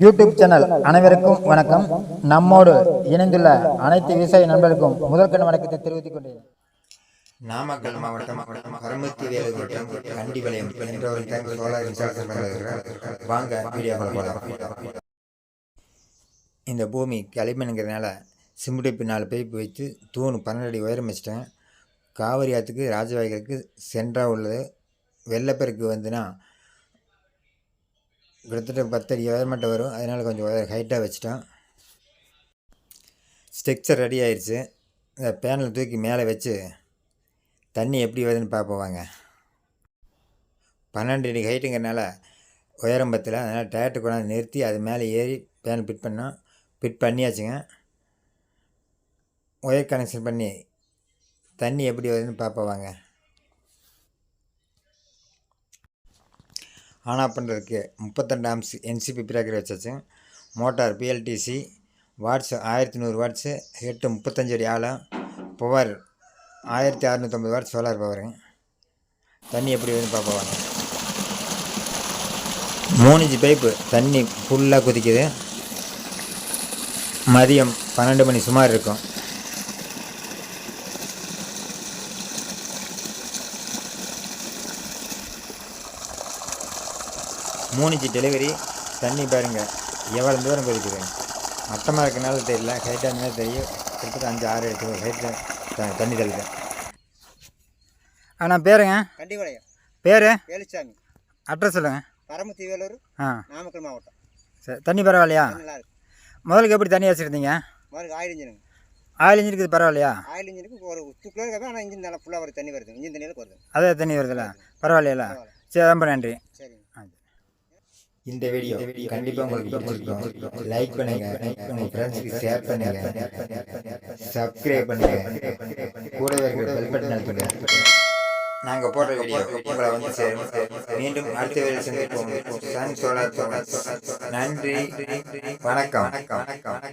YouTube channel அனைவருக்கும் வணக்கம். நம்மோடு இணைந்துள்ள அனைத்து விவசாய நண்பர்களுக்கும் முதற்கண் வணக்கத்தை தெரிவித்துக் கொண்டேன். நாமக்கல் மாவட்டம் கருமத்தி வேலூர் வட்டம் கண்டிபாளையம் என்ற ஒரு டேங்க் சோலார் இன்ஸ்டாலேஷன் பண்ணுறதுக்கு வாங்க வீடியோக்களை போடலாம். இந்த பூமி களிமண்ங்கிறதுனால சிமெண்ட் 4 பைப்பு வைத்து தூண் 12 அடி உயரம் வச்சிட்டேன். காவிரி ஆற்றுக்கு ராஜவாய்களுக்கு சென்றாக உள்ளது. வெள்ளப்பெருக்கு வந்துன்னா கிட்டத்தட்ட 10 அடி உயரமட்டம் வரும். அதனால் கொஞ்சம் ஹைட்டாக வச்சுட்டோம். ஸ்ட்ரக்சர் ரெடி ஆயிடுச்சு. இந்த பேனல் தூக்கி மேலே வச்சு தண்ணி எப்படி வருதுன்னு பார்ப்போம் வாங்க. 12 அடி ஹைட்டுங்கிறனால உயரம் பத்தில், அதனால் டேரக்டர் கொண்டாந்து நிறுத்தி அது மேலே ஏறி பேனல் ஃபிட் பண்ணியாச்சுங்க. ஒயர் கனெக்ஷன் பண்ணி தண்ணி எப்படி வருதுன்னு பார்ப்போம் வாங்க. ஆன் ஆஃப் பண்ணுறதுக்கு 32 ஆம்ஸ் என்சிபி பிரேக்கர் வச்சாச்சு. Motor BLDC watts 1100 watts, head 35 அடி ஆழம், பவர் 1650 வாட்ஸ் சோலார் பவருங்க. தண்ணி எப்படி வருதுன்னு பார்ப்போம் வாங்க. 3 இன்ச்சு பைப்பு தண்ணி ஃபுல்லாக குதிக்குது. மதியம் 12 மணி சுமார் இருக்கும். மூணு இன்ச்சு டெலிவரி. தண்ணி பாருங்கள் எவ்வளோ தூரம் கொதிக்குது. மட்டமாக இருக்கனால தெரியல, ஹைட்டாக இருந்தாலும் தெரியும். கிட்டத்தட்ட 5-6 அடி ஹைட்டில் தண்ணி தெளிது. ஆனால் பேருங்க கண்டிபாளையம். பேர் வேலுச்சாமி. அட்ரஸ் சொல்லுங்கள். கருமத்தி வேலூர், நாமக்கல் மாவட்டம். சரி, தண்ணி பரவாயில்லையா? நல்லா இருக்கு. முதலுக்கு எப்படி தண்ணி வச்சுருந்தீங்க? முதலுக்கு ஆயில் இன்ஜினுங்க. ஆயில் இன்ஜினுக்கு இது பரவாயில்லையா? ஆயில் இன்ஜினுக்கு ஒரு துக்குள்ள இருக்காது. ஆனால் இன்ஜின் நல்லா ஃபுல்லாக வருது. தண்ணி வருது. இன்ஜின் தண்ணியில் வருது. அதே தண்ணி வருதுல்ல? பரவாயில்லையா? சரி, ரொம்ப நன்றி. சரிங்க. இந்த வீடியோ கண்டிப்பாக உங்களுக்கு பிடிச்சிருக்கும். லைக் பண்ணுங்க, உங்கள் ஃப்ரெண்ட்ஸுக்கு ஷேர் பண்ணுங்க, சப்ஸ்கிரைப் பண்ணுங்க, கூடவே இருக்கிற பெல் பட்டன் அழுத்துங்க. நாங்கள் போடுற வீடியோ உங்களை வந்து சேரும். மீண்டும் அடுத்த வீடியோ சந்திப்போம். Sun Solar. நன்றி, வணக்கம்.